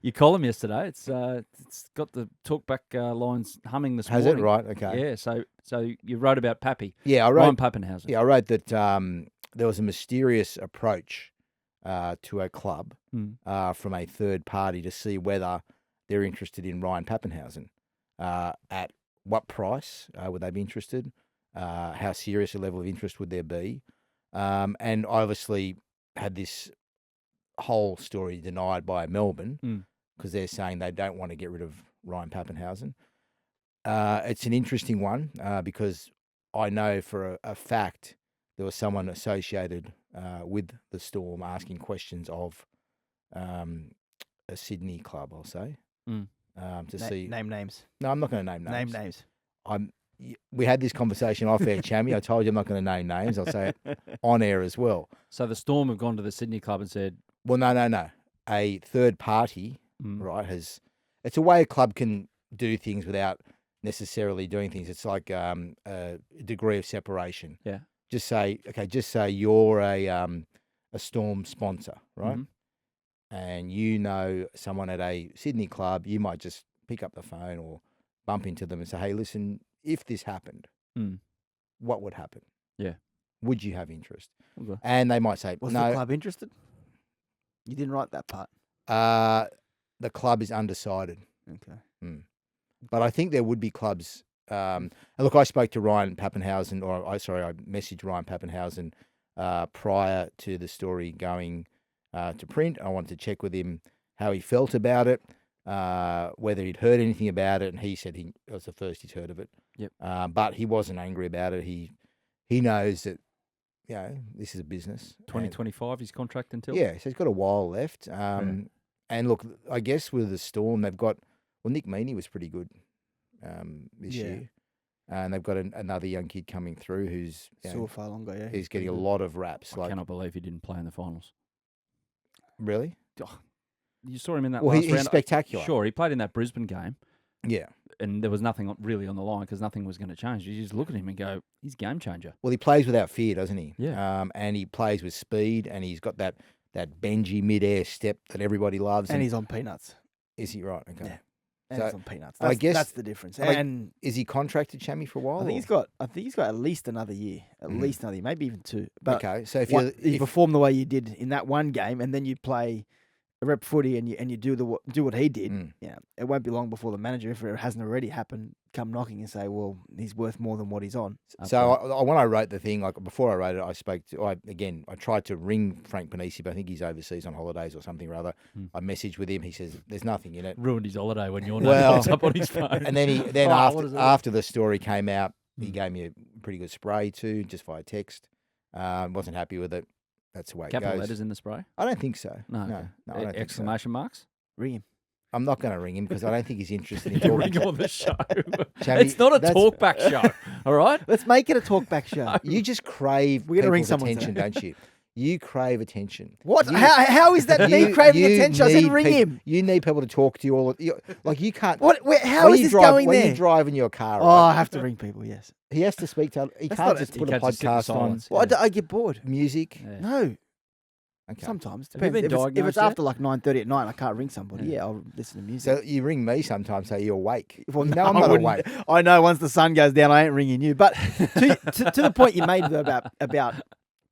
your column yesterday. It's got the talkback lines humming this morning. Has it? Right, okay. Yeah, so you wrote about Pappy. Yeah, Ryan Papenhuyzen. Yeah, I wrote that there was a mysterious approach to a club from a third party to see whether they're interested in Ryan Papenhuyzen. At what price would they be interested? How serious a level of interest would there be? And obviously had this whole story denied by Melbourne because they're saying they don't want to get rid of Ryan Papenhuyzen. It's an interesting one because I know for a fact there was someone associated with the Storm asking questions of a Sydney club, I'll say, to see. Name names. No, I'm not going to name names. Name names. We had this conversation off air, Chammy. I told you I'm not going to name names. I'll say it on air as well. So the Storm have gone to the Sydney club and said, well, no. A third party, right, it's a way a club can do things without necessarily doing things. It's like a degree of separation. Yeah. Just say you're a Storm sponsor, right? And you know someone at a Sydney club, you might just pick up the phone or bump into them and say, hey, listen, if this happened, what would happen? Yeah. Would you have interest? Okay. And they might say, Was no. the club interested? You didn't write that part. The club is undecided. Okay. But I think there would be clubs. And look, I spoke to Ryan Papenhuyzen, I messaged Ryan Papenhuyzen prior to the story going to print. I wanted to check with him how he felt about it, whether he'd heard anything about it, and he said it was the first he's heard of it. Yep. But he wasn't angry about it. He knows that this is a business. 2025 his contract until. Yeah, so he's got a while left. And look, I guess with the Storm, they've got Nick Meaney was pretty good this year. And they've got another young kid coming through who's far longer, yeah. He's getting a lot of raps. I cannot believe he didn't play in the finals. Really? Oh, you saw him in that last round. He's spectacular. Sure, he played in that Brisbane game. Yeah. And there was nothing really on the line because nothing was going to change. You just look at him and go, he's a game changer. Well, he plays without fear, doesn't he? Yeah. And he plays with speed, and he's got that Benji mid-air step that everybody loves. And he's on peanuts. Is he right? Okay. Yeah. And he's on peanuts. I guess that's the difference. And is he contracted, Chammy, for a while? I think he's got at least another year. At least another year, maybe even two. But okay, so if you perform the way you did in that one game, and then you play a rep footy and you do what he did, it won't be long before the manager, if it hasn't already happened, come knocking and say, well, he's worth more than what he's on. So when I wrote the thing, like before I wrote it, I tried to ring Frank Panisi, but I think he's overseas on holidays or something or other. I messaged with him. He says there's nothing in it. Ruined his holiday when your name pops up on his phone. And then after the story came out, he gave me a pretty good spray too, just via text. Wasn't happy with it. That's the way it goes. Capital letters in the spray? I don't think so. No. I don't think exclamation marks? Ring him. I'm not going to ring him because I don't think he's interested in talking. Ring him on the show. Chammy, it's not a talkback show, all right? Let's make it a talkback show. You just crave We're gonna ring people's someone attention, don't you? You crave attention. What? How is that me craving attention? I said ring him. You need people to talk to you all. Like you can't. How is this going there? When you drive in your car, right? I have to ring people. Yes. He has to speak to. He can't just put a podcast on. Well, I get bored. Music. Yeah. No. Okay. Sometimes depends. If it's after like 9:30 at night, and I can't ring somebody. I'll listen to music. So you ring me sometimes. Say you're awake. Well, no, I'm not awake. I know. Once the sun goes down, I ain't ringing you. But to the point you made though, about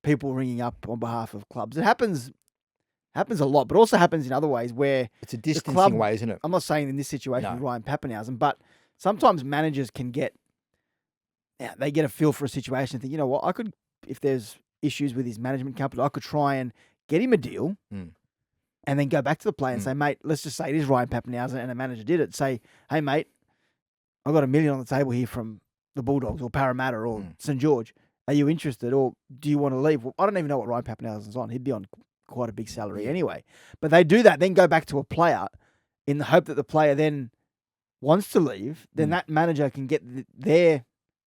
people ringing up on behalf of clubs, it happens a lot, but also happens in other ways where it's a distancing way, isn't it? I'm not saying in this situation with Ryan Papenhuyzen, but sometimes managers can get a feel for a situation and think, you know what, I could, if there's issues with his management company, I could try and get him a deal and then go back to the player and say, mate, let's just say it is Ryan Papenhuyzen and a manager did it. Say, hey, mate, I've got $1 million on the table here from the Bulldogs or Parramatta or St. George. Are you interested or do you want to leave? Well, I don't even know what Ryan Papenhuyzen's on. He'd be on quite a big salary anyway. But they do that, then go back to a player in the hope that the player then wants to leave. Then that manager can get their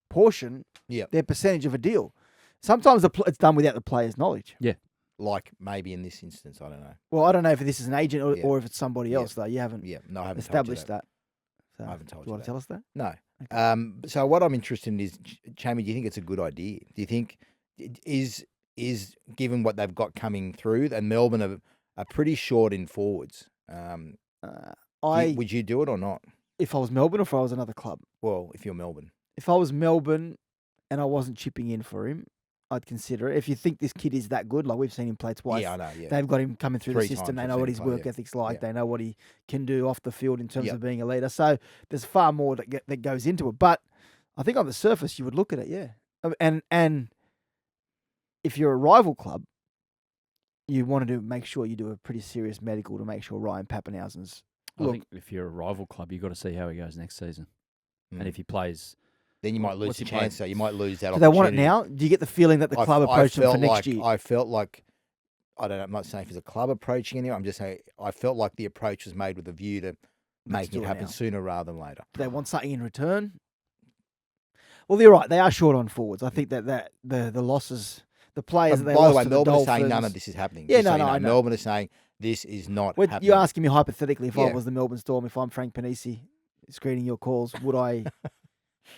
portion, their percentage of a deal. Sometimes it's done without the player's knowledge. Yeah. Like maybe in this instance, I don't know. Well, I don't know if this is an agent or if it's somebody else, though. You haven't I haven't established that. So, I haven't told you. Do you want to tell us that? No. Okay. So what I'm interested in is, Chammy, do you think it's a good idea? Do you think is given what they've got coming through, and Melbourne are pretty short in forwards? Would you do it or not? If I was Melbourne or if I was another club? Well, if you're Melbourne. If I was Melbourne and I wasn't chipping in for him, I'd consider it. If you think this kid is that good, like we've seen him play twice. Yeah, I know. Yeah. They've got him coming through 3 the system. times They know I've what seen his him play, work ethic's like. Yeah. They know what he can do off the field in terms Yep. of being a leader. So there's far more that goes into it. But I think on the surface, you would look at it, yeah. And if you're a rival club, you want to make sure you do a pretty serious medical to make sure Ryan Papenhuyzen's. I think if you're a rival club, you've got to see how he goes next season. And if he plays... Then you might lose what's the he chance. playing? You might lose that Do they opportunity. want it now? Do you get the feeling that the club approached him for next year? I felt like, I don't know, I'm not saying if it's a club approaching anyone. I'm just saying I felt like the approach was made with a view to making it happen sooner rather than later. Do they want something in return? Well, you're right. They are short on forwards. I think that the losses, the players that they by the lost way, to Melbourne the are saying none Dolphins- of this is happening. Yeah, Just so you know, I know. Melbourne are saying this is not happening. You're asking me hypothetically if I Yeah. was the Melbourne Storm, if I'm Frank Panisi screening your calls, would I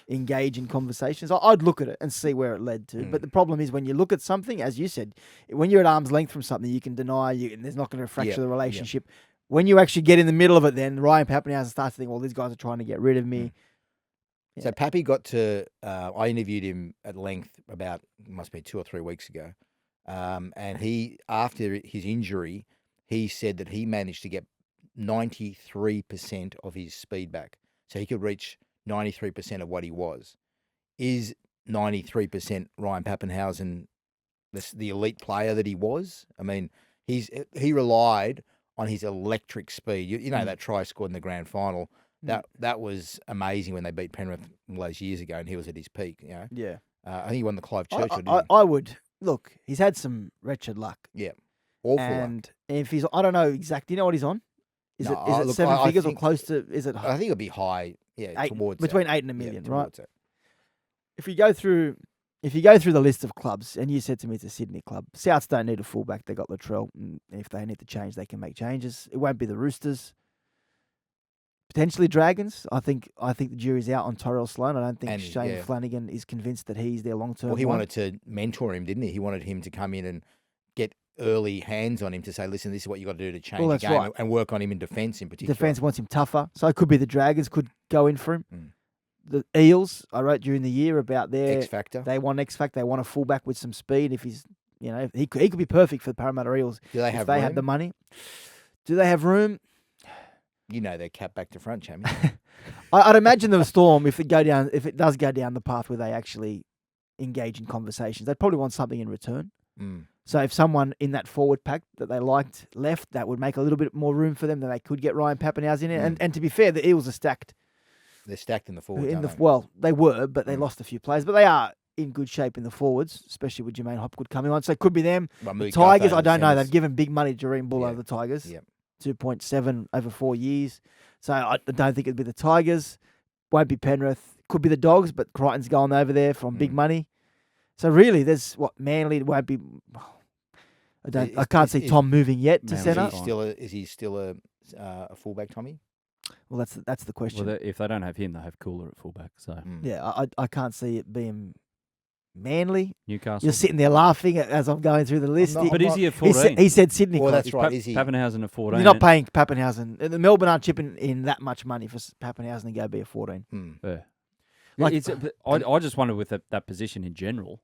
engage in conversations? I'd look at it and see where it led to. But the problem is when you look at something, as you said, when you're at arm's length from something, you can deny and there's not going to fracture the relationship. When you actually get in the middle of it, then Ryan Papenhuyzen starts to think, well, these guys are trying to get rid of me. Yeah. So Pappy got to, I interviewed him at length about, must be 2 or 3 weeks ago. And he, after his injury, he said that he managed to get 93% of his speed back. So he could reach 93% of what he was. Is 93% Ryan Papenhuyzen the elite player that he was? I mean, he relied on his electric speed. You know that try scored in the grand final. That was amazing when they beat Penrith all those years ago, and he was at his peak. You know, Yeah. I think he won the Clive Churchill. I would look. He's had some wretched luck. Yeah, awful. And if he's, I don't know exactly. Do you know what he's on? Is No, it look, seven I figures or think- close to? Is it? I think it'll be high. Yeah, towards between that. 8 and a million, right? towards that. If you go through the list of clubs, and you said to me it's a Sydney club, Souths don't need a fullback. They got Latrell, and if they need to change, they can make changes. It won't be the Roosters. Potentially Dragons. I think the jury's out on Tyrell Sloan. I don't think Shane Flanagan is convinced that he's their long-term. Well, he wanted to mentor him, didn't he? He wanted him to come in and get early hands on him to say, listen, this is what you got to do to change the game and work on him in defence in particular. Defence wants him tougher. So it could be the Dragons could go in for him. The Eels, I wrote during the year about their X-Factor. They want X-Factor. They want a fullback with some speed. If he's, he could be perfect for the Parramatta Eels. Do they have if they room? have the money. Do they have room? You know they're capped back to front, Chammy. I'd imagine the Storm, if it does go down the path where they actually engage in conversations, they'd probably want something in return. So if someone in that forward pack that they liked left, that would make a little bit more room for them, then they could get Ryan Papenhuyzen in it. And to be fair, the Eels are stacked. They're stacked in the forwards, aren't they? Well, they were, but they lost a few players. But they are in good shape in the forwards, especially with Jermaine Hopgood coming on. So it could be them. The Tigers, I don't know. They've given big money to Doreen Bull over the Tigers. Yep. 2.7 over 4 years. So I don't think it'd be the Tigers. Won't be Penrith. Could be the Dogs, but Crichton's going over there from big money. So really, there's Manly won't be. I can't see Tom moving yet to centre. Is he still a fullback, Tommy? Well, that's the question. Well, if they don't have him, they have Cooler at fullback. So yeah, I can't see it being Manly. Newcastle. You're sitting there laughing as I'm going through the list. But is he at 14? He said Sydney. Well, that's right. Is he? Papenhuyzen at 14. You're not paying Papenhuyzen. The Melbourne aren't chipping in that much money for Papenhuyzen to go be a 14. Yeah. Like, I just wonder with that position in general,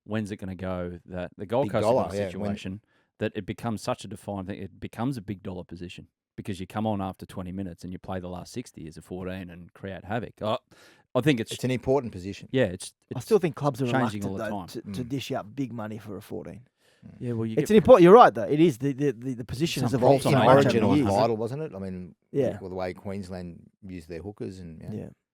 when's it going to go that the Gold Coast situation that it becomes such a defined thing? It becomes a big dollar position because you come on after 20 minutes and you play the last 60 as a 14 and create havoc. I think it's an important position. Yeah, it's I still think clubs are changing reluctant all the time to dish out big money for a 14. Yeah, well, it's an important. You're right though. It is the position has evolved. In Origin, it was vital, wasn't it? I mean, yeah, well, the way Queensland used their hookers and yeah.